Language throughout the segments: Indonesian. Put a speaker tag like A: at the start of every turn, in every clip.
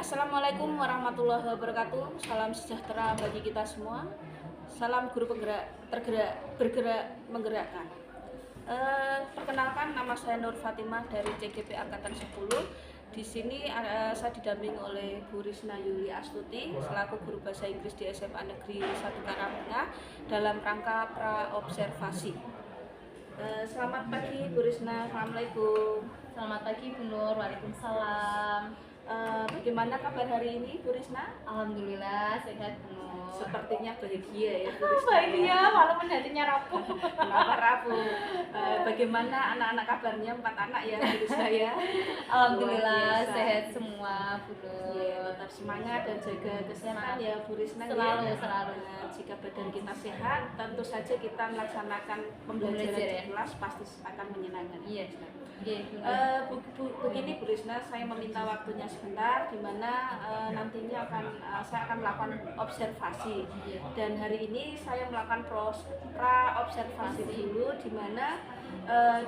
A: Assalamualaikum warahmatullahi wabarakatuh. Salam sejahtera bagi kita semua. Salam guru penggerak, tergerak, bergerak, menggerakkan. Perkenalkan, nama saya Nur Fatimah dari CGP Angkatan 10. Di sini saya didampingi oleh Bu Risna Yuli Astuti selaku guru bahasa Inggris di SMA Negeri 1 Karangtengah dalam rangka pra-observasi. Selamat pagi Bu Risna. Assalamualaikum.
B: Selamat pagi Bu Nur. Waalaikumsalam.
A: Bagaimana kabar hari ini Bu Risna?
B: Alhamdulillah sehat Bu Nur.
A: Sepertinya bahagia ya Bu Risna.
B: Bahagia, walaupun hatinya rapuh.
A: Kenapa rapuh? Bagaimana anak-anak kabarnya? 4 anak ya Bu Risna ya?
B: Alhamdulillah sehat semua Bu Nur.
A: Ya, tetap semangat dan jaga kesehatan ya Bu Risna.
B: Selalu.
A: Jika badan kita sehat, tentu saja kita melaksanakan pembelajaran di kelas pasti akan menyenangkan.
B: Iya.
A: Begini Bu Risna, saya meminta waktunya sebentar, di mana nantinya saya akan melakukan observasi. Dan hari ini saya melakukan pra-observasi dulu, di mana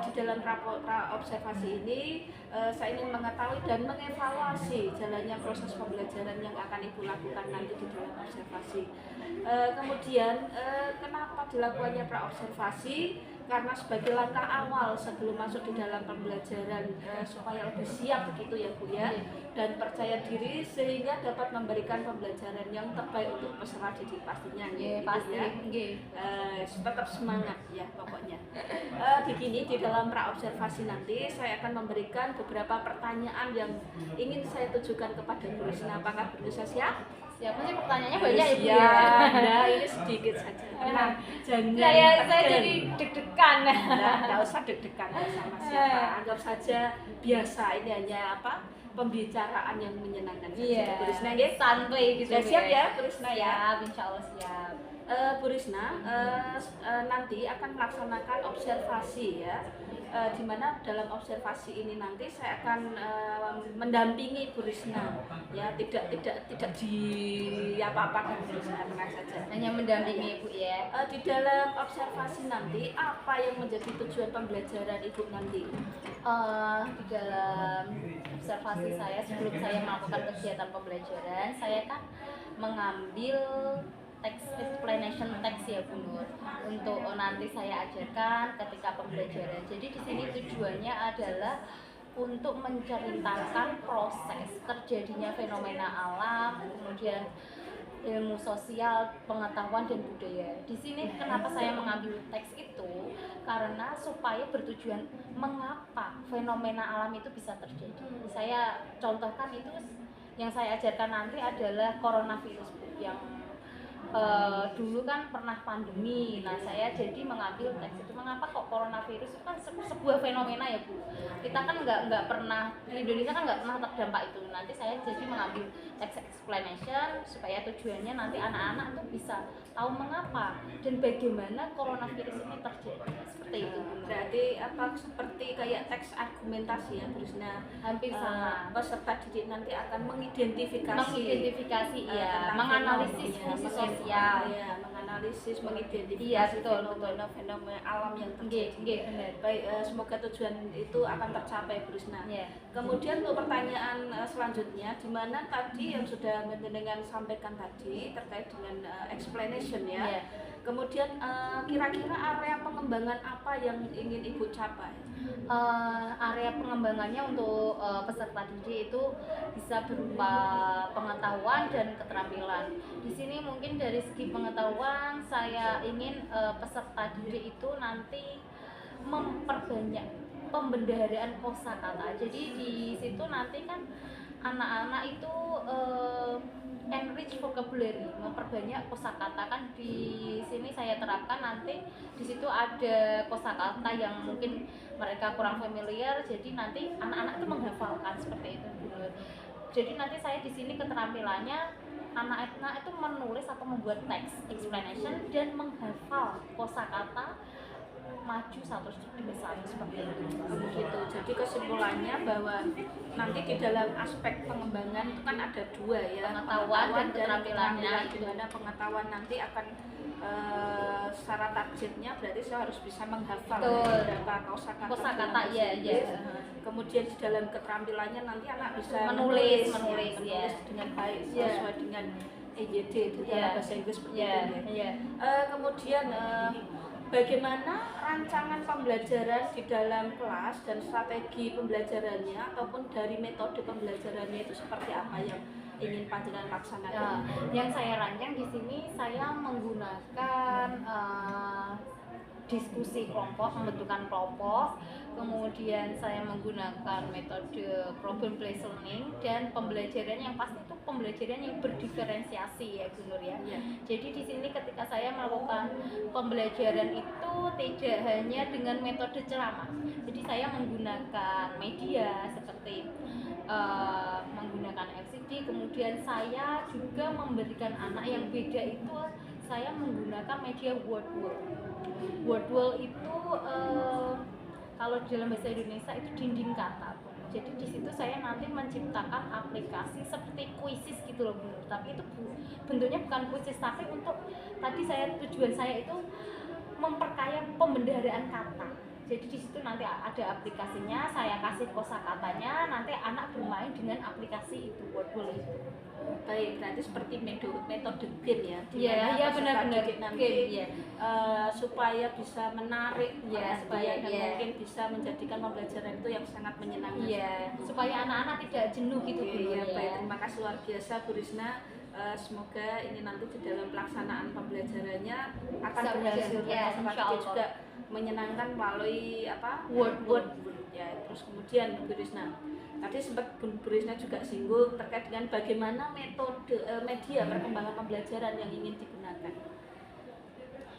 A: di dalam pra-observasi ini saya ingin mengetahui dan mengevaluasi jalannya proses pembelajaran yang akan Ibu lakukan nanti di dalam observasi. Kemudian kenapa dilakukannya pra-observasi? Karena sebagai langkah awal sebelum masuk di dalam pembelajaran supaya lebih siap begitu ya Bu ya, dan percaya diri sehingga dapat memberikan pembelajaran yang terbaik untuk peserta didik pastinya.
B: Pasti ya.
A: Tetap semangat ya pokoknya. Begini, di dalam pra-observasi nanti saya akan memberikan beberapa pertanyaan yang ingin saya tujukan kepada Bu Risna. Apakah Bu Risna siap?
B: Siapa sih, pertanyaannya banyak ya Bu ya?
A: Nah, ini sedikit saja. Jangan
B: saya jadi deg-degan.
A: Nggak usah deg-degan sama siapa. Anggap saja biasa, ini hanya pembicaraan yang menyenangkan saja. Bu Risna ya?
B: Santai gitu.
A: Sudah siap ya Bu Risna ya?
B: Siap, insya Allah siap.
A: Bu Risna nanti akan melaksanakan observasi ya, di mana dalam observasi ini nanti saya akan mendampingi Bu Risna ya, tidak di apa-apakan Bu Risna, tenang saja.
B: Hanya mendampingi Ibu ya.
A: Di dalam observasi nanti apa yang menjadi tujuan pembelajaran Ibu nanti?
B: Di dalam observasi saya sebelum saya melakukan kegiatan pembelajaran, saya kan mengambil text explanation text ya Bu Nur, untuk nanti saya ajarkan ketika pembelajaran. Jadi di sini tujuannya adalah untuk menceritakan proses terjadinya fenomena alam, kemudian ilmu sosial, pengetahuan dan budaya. Di sini kenapa saya mengambil teks itu? Karena supaya bertujuan mengapa fenomena alam itu bisa terjadi. Saya contohkan itu yang saya ajarkan nanti adalah coronavirus Bu, yang dulu kan pernah pandemi. Nah, saya jadi mengambil teks itu, mengapa kok coronavirus itu kan sebuah fenomena ya Bu. Kita kan nggak pernah, di Indonesia kan nggak pernah terdampak itu. Nanti saya jadi mengambil teks explanation supaya tujuannya nanti anak-anak tuh bisa tahu mengapa dan bagaimana coronavirus ini terjadi. Seperti itu Bu.
A: Berarti seperti kayak teks argumentasi ya Bu Risna?
B: Hampir sama.
A: Peserta didik nanti akan mengidentifikasi
B: ya, menganalisis fungsi sosial.
A: Menganalisis, mengidentifikasi fenomena alam yang terjadi. Baik, semoga tujuan itu akan tercapai Bu Risna. Kemudian untuk pertanyaan selanjutnya, di mana tadi yang sudah dengan sampaikan tadi terkait dengan explanation ya. Kemudian kira-kira area pengembangan apa yang ingin Ibu capai?
B: Area pengembangannya untuk peserta didik itu bisa berupa pengetahuan dan keterampilan. Di sini mungkin dari segi pengetahuan saya ingin peserta didik itu nanti memperbanyak pembendaharaan kosakata. Jadi di situ nanti kan anak-anak itu enrich vocabulary, memperbanyak kosakata. Kan di sini saya terapkan nanti di situ ada kosakata yang mungkin mereka kurang familiar, jadi nanti anak-anak itu menghafalkan seperti itu. Jadi nanti saya di sini keterampilannya anak-anak itu menulis atau membuat teks explanation dan menghafal kosakata maju satu demi satu seperti itu.
A: Begitu. Jadi kesimpulannya bahwa nanti di dalam aspek pengembangan itu kan ada dua ya,
B: Pengetahuan dan keterampilannya.
A: di mana pengetahuan nanti akan secara targetnya berarti saya harus bisa menghafal beberapa kosakata
B: ya.
A: Kemudian di dalam keterampilannya nanti anak bisa
B: menulis
A: ya, dengan baik sesuai dengan EYD di dalam bahasa Inggris seperti itu ya. Kemudian bagaimana rancangan pembelajaran di dalam kelas dan strategi pembelajarannya ataupun dari metode pembelajarannya itu seperti apa yang ingin panjenengan laksanakan?
B: Yang saya rancang di sini saya menggunakan diskusi kelompok, pembentukan kelompok, kemudian saya menggunakan metode problem based learning dan pembelajaran yang pasti itu pembelajaran yang berdiferensiasi ya Bu Nur ya. Jadi di sini ketika saya melakukan pembelajaran itu tidak hanya dengan metode ceramah. Jadi saya menggunakan media seperti menggunakan LCD, kemudian saya juga memberikan anak yang beda itu saya menggunakan media word wall itu kalau dalam bahasa Indonesia itu dinding kata. Jadi di situ saya nanti menciptakan aplikasi seperti kuisis gitu loh Bu. Tapi itu bentuknya bukan kuisis, tapi untuk tadi tujuan saya itu memperkaya pembendaharaan kata. Jadi di situ nanti ada aplikasinya, saya kasih kosakatanya, nanti anak bermain dengan aplikasi itu wordwall itu.
A: Baik, berarti seperti metode game ya.
B: Iya, benar-benar
A: nanti supaya bisa menarik dan mungkin bisa menjadikan pembelajaran itu yang sangat menyenangkan.
B: Iya, supaya anak-anak tidak jenuh gitu.
A: Baik, terima kasih luar biasa Bu Risna. Semoga ini nanti di dalam pelaksanaan pembelajarannya akan berhasil
B: ya,
A: dan juga menyenangkan melalui word ya. Terus kemudian Bu Risna, tadi sempat Bu Risna juga singgung terkait dengan bagaimana metode media perkembangan pembelajaran yang ingin digunakan.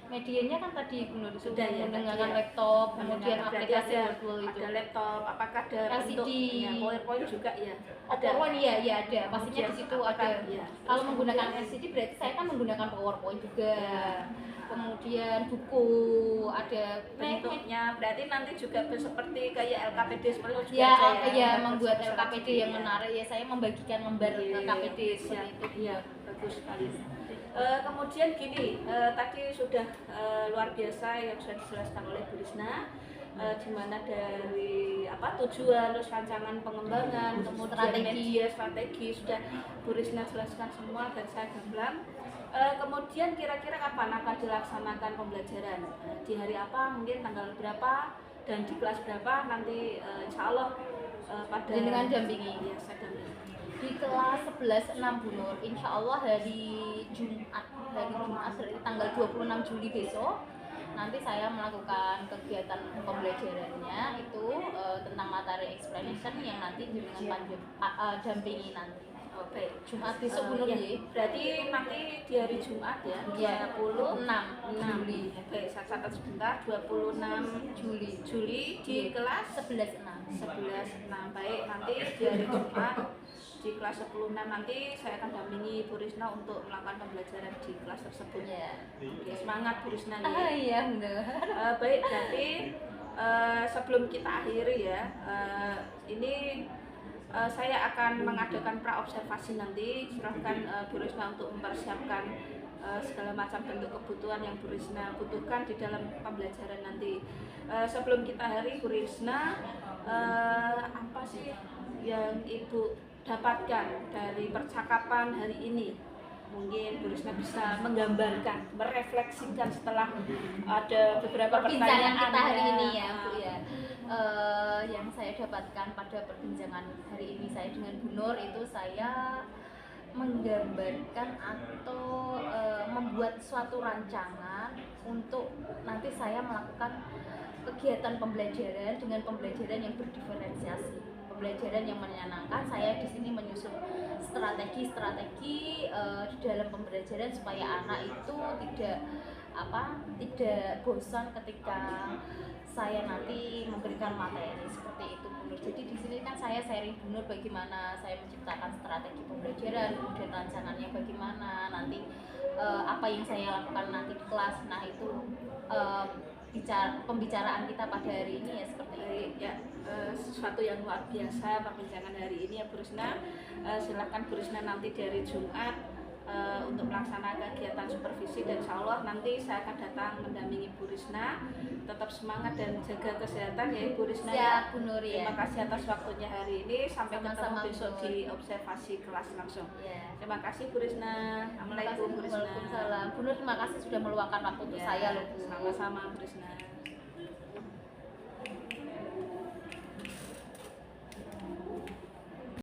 B: Medianya kan tadi menurut
A: sudah ya,
B: menggunakan laptop, kemudian aplikasi wordwall itu.
A: Ada laptop, apakah ada
B: LCD,
A: bentuknya PowerPoint juga ya?
B: PowerPoint ya ada. Pastinya di situ ada.
A: Ya.
B: Kalau menggunakan LCD berarti saya kan menggunakan PowerPoint juga. Kemudian buku ada
A: bentuknya, berarti nanti juga seperti kayak LKPD seperti itu
B: juga
A: ya,
B: membuat LKPD yang menarik ya. Saya membagikan lembar LKPD seperti itu.
A: Iya, bagus sekali. Kemudian gini, tadi sudah luar biasa yang sudah dijelaskan oleh Bu Risna, di mana dari tujuan, terus rancangan pengembangan, kemudian media, strategi sudah Bu Risna jelaskan semua dan saya gamblang. Kemudian kira-kira kapan akan dilaksanakan pembelajaran? Di hari apa? Mungkin tanggal berapa? Dan di kelas berapa? Nanti insya Allah pada
B: dengan dampingi.
A: Ya, saya dampingi.
B: Di kelas 11-6 Bu Nur, insya Allah hari Jumat berarti tanggal 26 Juli besok nanti saya melakukan kegiatan pembelajarannya itu tentang materi explanation yang nanti dengan dampingi nanti.
A: Oke,
B: Jumat besok Bu Nur ya.
A: Berarti nanti di hari Jumat ya, 26 Juli. Oke, saya catat sebentar, 26 Juli di kelas
B: 11-6.
A: Baik, nanti di hari Jumat di kelas 10-6 nanti saya akan dampingi Bu Risna untuk melakukan pembelajaran di kelas tersebut. Oke, semangat Bu Risna nih.
B: Iya, benar.
A: Baik, berarti sebelum kita akhiri ya, ini saya akan mengadakan pra-observasi nanti. Silahkan Bu Risna untuk mempersiapkan segala macam bentuk kebutuhan yang Bu Risna butuhkan di dalam pembelajaran nanti. Sebelum kita akhiri, Bu Risna, apa sih yang Ibu dapatkan dari percakapan hari ini? Mungkin Bu Risna bisa menggambarkan, merefleksikan setelah ada beberapa pertanyaan
B: kita hari ini ya Bu ya. Yang saya dapatkan pada perbincangan hari ini saya dengan Bu Nur itu saya menggambarkan atau membuat suatu rancangan untuk nanti saya melakukan kegiatan pembelajaran dengan pembelajaran yang berdiferensiasi, pembelajaran yang menyenangkan. Saya di sini menyusun strategi-strategi di dalam pembelajaran supaya anak itu tidak bosan ketika saya nanti memberikan materi seperti itu Bu Nur. Jadi di sini kan saya sharing Bu Nur bagaimana saya menciptakan strategi pembelajaran, kemudian rancangannya bagaimana, nanti apa yang saya lakukan nanti di kelas. Nah itu pembicaraan kita pada hari ini ya seperti itu.
A: Baik, ya, sesuatu yang luar biasa perbincangan hari ini ya Bu Risna. Silakan Bu Risna nanti dari Jumat untuk melaksanakan kegiatan supervisi, dan insya Allah nanti saya akan datang mendampingi Bu Risna. Tetap semangat dan jaga kesehatan ya Bu Risna.
B: Siap Bu Nur ya.
A: Terima kasih atas waktunya hari ini. Sampai
B: Sama-sama,
A: ketemu besok
B: Bu Nur.
A: di observasi kelas langsung.
B: Ya.
A: Terima kasih Bu Risna. Assalamualaikum Bu Risna.
B: Waalaikumsalam. Bu Nur, terima kasih sudah meluangkan waktu untuk
A: Ya,
B: saya loh Bu.
A: sama-sama Bu Risna.